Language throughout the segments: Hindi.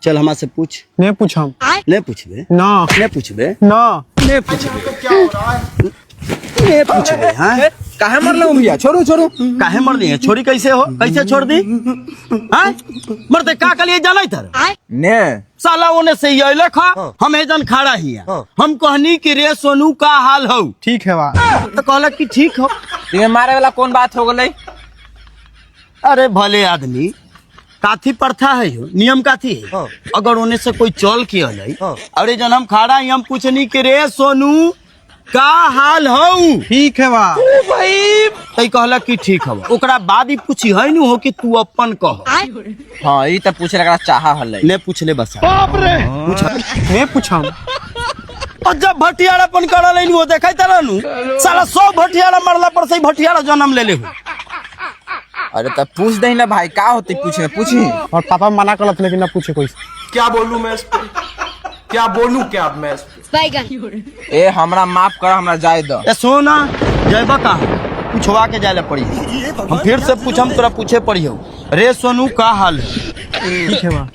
चल हमारे से पूछ। नहीं पूछम। नहीं पूछबे ना नहीं पूछबे ना नहीं पूछबे क्या हो रहा है नहीं पूछबे। हाँ काहे मरल भैया? छोड़ो छोड़ो। काहे मर लिए? छोड़ी कैसे हो? कैसे छोड़ दी? हाँ मरते का कलिए जाना इधर ने साला ओने से ये लखा हम एजन खड़ा ही है। हम कहनी कि रे सोनू का हाल हो? ठीक है बा। तो कहलक कि ठीक हो। तुम्हें मारे वाला कौन बात हो गई? अरे भले आदमी काथी प्रथा है हो, नियम काथी है। अगर उन्हें से कोई चल के अलै अरे जन हम खड़ा ही हम पूछनी कि रे सोनू का हाल हो? ठीक है बा। भाई कहलक कि ठीक हो। ओकरा बाद ही पूछी है नु हो कि तू अपन कह। हाँ ये तो पूछे लगा चाहा हल ने पूछले बस बाप रे पूछा नहीं पूछम। और जब भटियारा अपन करा लेन वो देखै तरह नु साला 100 भटियारा मरला पर से भटियारा जन्म ले ले हो। अरे तब पूछ दे ना भाई का होती पूछे पूछी। और पापा मना करत लेकिन ना पूछे कोई। क्या बोलूं मैं इस पे? क्या बोलूं क्या अब मैं इस पे? ए हमरा माफ कर, हमरा जाय दो। ए सोना जयबा कहाँ पूछवा के जाए पड़ी। हम फिर से पूछम तोरा पूछे पड़ी हो रे सोनू का हाल है? ठीक है बा।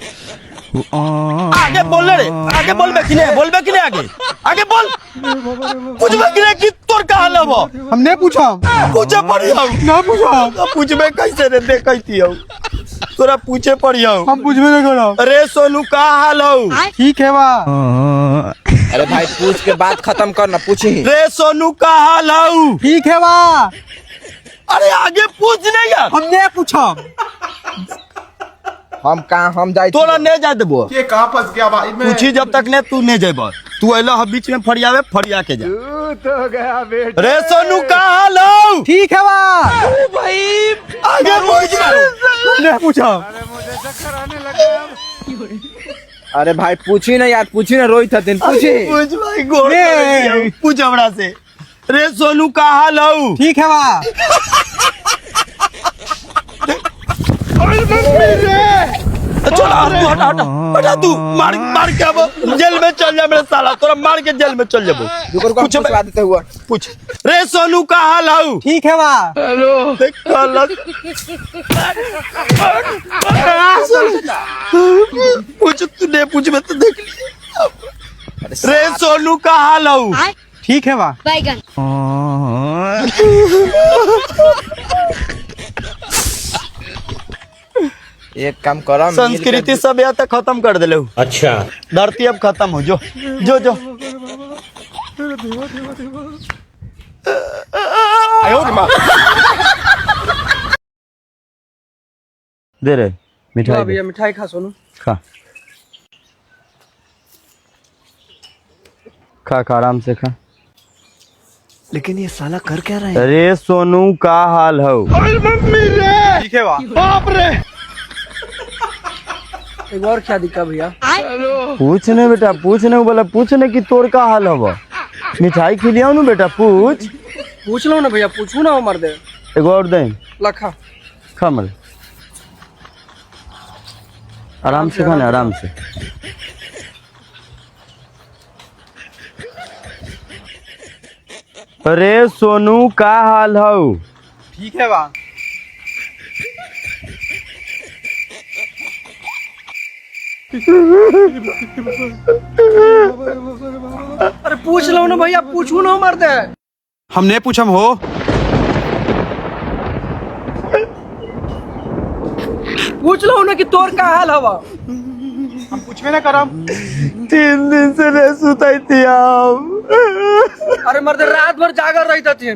आगे बोल रे आगे बोलबे कि नहीं आगे आगे बोल पूछबे कि नहीं कि तोर का हाल है? हम नहीं पूछम। पूछे पड़ी हो ना पूछम। तो पूछबे कैसे रे देखैती हो तोरा पूछे पड़ी हो। हम पूछबे नहीं करब। रे सोनू का हाल हो? ठीक है बा। अरे भाई पूछ के बात खत्म कर ना पूछी। रे सोनू का हाल हो? ठीक है बा। अरे आगे पूछ नहीं यार। हम नहीं पूछम। हम कहाँ हम जाए तोरा नहीं जा देबो। ये कहाँ फंस गया भाई मैं? पूछी जब तक ने तू नहीं जेबो। तू अइला ह बीच में फरियावे फरिया के जा। तो गया बेटा। रे सोनू का हाल हो? ठीक है बा। आगे पूछ। नहीं पूछम। अरे भाई पूछी ना यार, पूछी ना रोहित हथिन पूछी। पूछ भाई गोर नहीं। पूछ हमरा से रे सोनू का हाल हो? ठीक है बा। चल हटा हटा तू मार मार के अब जेल में चल जा मेरे साला। तोरा मार के जेल में चल जाबो। कुछ पूछवा देते हुआ पूछ रे सोनू का हाल हो? ठीक है बा। हेलो देख गलत पूछ तू नहीं पूछ मैं तो देख ली। रे सोनू का हाल हो? ठीक है बा। एक काम करो संस्कृति सब यहाँ तक खत्म कर दिले। अच्छा धरती अब खत्म हो जो जो जो दे रे मिठाई दे। मिठाई खा सोनू। खा खा खा आराम से खा। लेकिन ये साला कर क्या रहा है? रे सोनू का हाल हो? ठीक है बा। बाप रे। एक और क्या दिक्कत भैया? पूछने बेटा पूछने बोला पूछने कि तोर का हाल हो? मिठाई खिलियाओ ना बेटा पूछ। पूछ लो ना भैया, पूछू ना मर दे। एगो और दे लखा खा मर आराम से खाना आराम से। अरे सोनू का हाल हो? ठीक है बा। अरे पूछ लो ना भैया, पूछू ना मर दे। हम नहीं पूछम हो। पूछ लो ना कि तोर का हाल हवा। हम पूछबे ना करम। 3 दिन से नहीं सुतई थी हम। अरे मर्द रात भर जागर रही थी।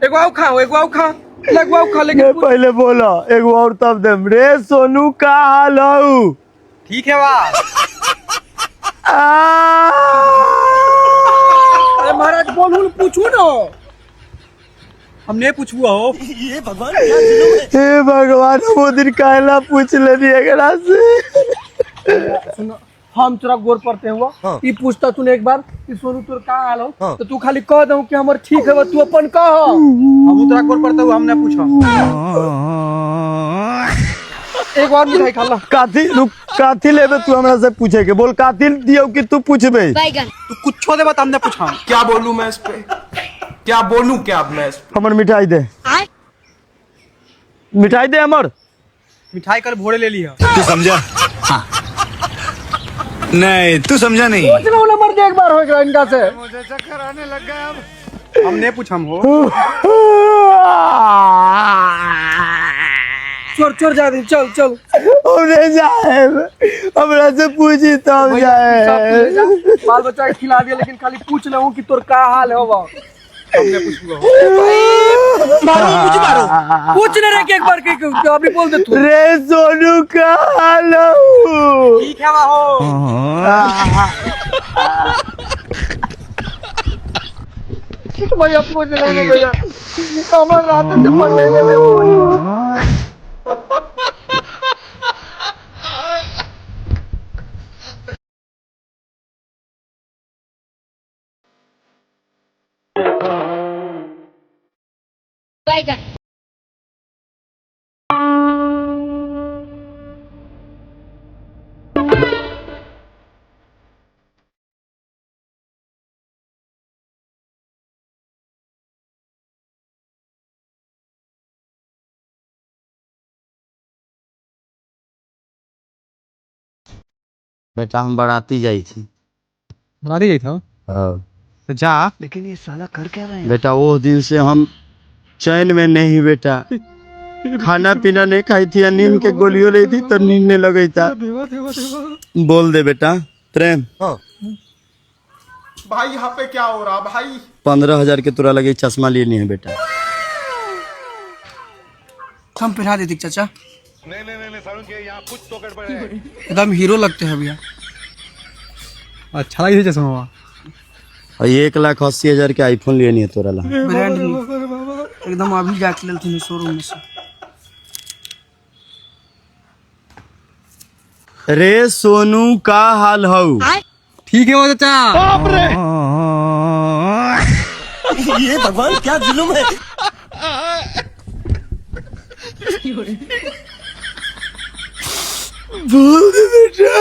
एगो आउ खाओ, एगो आउ खा, एगो आउ खा। लेकिन पहले बोला एगो और तब दे। रे सोनू का हाल हो? ठीक है बा। अरे महाराज बोलू ना, पूछू ना। हम नहीं पूछू हो। हे भगवान वो दिन कहला पूछ लेनी एकरा से। हम तोरा गोर पड़ते हुआ ई पूछता तूने एक बार कि सोनू तोर का हाल हो तो तू खाली कह दऊ कि हमर ठीक है तू अपन कह। हम तोरा गोर पड़ते हुआ हम नहीं पूछो। एक बार मिठाई खा ला। काथी रुक काथी लेबे तू हमरा से पूछे के बोल। काथी दियो कि तू पूछबे? तू कुछ छोड़ देबा त हमने पूछा। क्या बोलूं मैं इस पे? क्या बोलूं क्या अब मैं इस पे? हमर मिठाई दे। मिठाई दे हमर। मिठाई कल भोरे ले लिया। तू समझा? हाँ नहीं तू समझा नहीं। पूछना वाला मर्द एक बार हो गया इनका से। मुझे चक्कर आने लग गया अब। हमने पूछा हम हो। चोर जा दे, चल चल। हमने जाए हमरा से पूछी तब जाए। बाल बच्चा के खिला दिया लेकिन खाली पूछ ले कि तोर का हाल है बा। हमने पूछूंगा। पूछ ले रे एक बार के अभी बोल दे तू। रे सोनू का हाल हो? ठीक है हो। भैया पूछ ले भैया। कमर रात से पढ़ने में Bye. बेटा हम बाराती जाई थी। मारी गई था हाँ। तो जा। लेकिन ये साला कर क्या रहे हैं? बेटा वो दिन से हम चैन में नहीं बेटा। खाना पीना नहीं खाई थी, नींद के गोलियों ली थी तो नींदने लगी था। बोल दे बेटा प्रेम। भाई यहाँ पे क्या हो रहा भाई? 15,000 के तुरा लगे चश्मा लिए नहीं है बेटा। हम पहना देते चाचा। नहीं सारुण के यहाँ कुछ तो गड़बड़ है। एकदम हीरो लगते हैं भैया। अच्छा लगी चश्मा। और 1,80,000 के आईफोन लिए नहीं है तोरा ला। ब्रांड नहीं एकदम अभी जाके ले तूने शोरूम में से। रे सोनू का हाल हो? ठीक है वो चाचा। बाप रे ये भगवान क्या जुल्म है। बोल दे बेटा,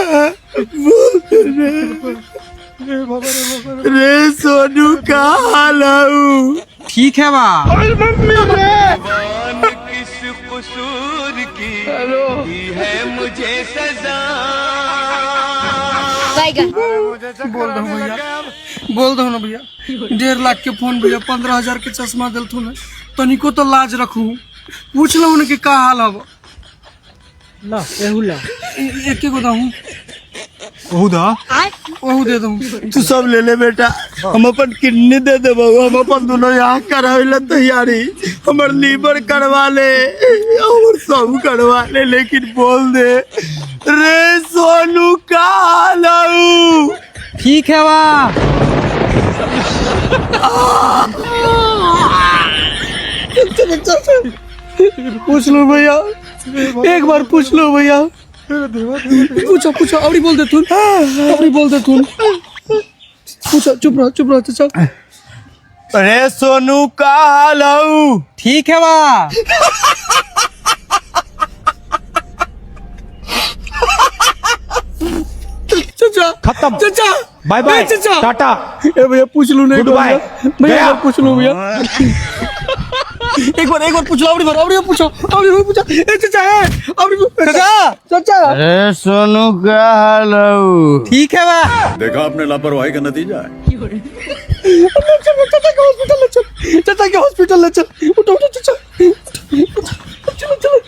बोल दे रे सोनू का हाल हो? ठीक है बा। किस कसूर की है मुझे सजा। बोल दो ना भैया। 1.5 लाख के फोन भैया, 15,000 के चश्मा दिल तू तनिको तो लाज रखू। पूछ लो उनके का हाल हब। ला एहुला एक के गोदा हूं। ओहू दे दूं। तू सब ले ले बेटा। हम अपन किडनी दे देबो, हम अपन दोनों यहाँ करावे ला तैयारी। हमर लीवर करवा ले और सब करवा ले, लेकिन बोल दे रे सोनू का हाल हो? ठीक है बा। पूछ लो भैया, एक बार पूछ लो भैया। पूछो पूछो अभी बोल दे तू। अभी बोल दे तू। पूछो चुप रहो चाचा। रे सोनू का हाल हो? ठीक है बा। चाचा खत्म। चाचा बाय बाय चाचा टाटा। ए भैया पूछ लूं नहीं। Good bye. भैया पूछ लूं भैया। एक बार पूछ लो। अभी पूछो। ए चाचा है। चाचा रे सोनू का हाल हो? ठीक है बा। देखा आपने लापरवाही का नतीजा है। चाचा के हॉस्पिटल ले चल। उठो चाचा। चलो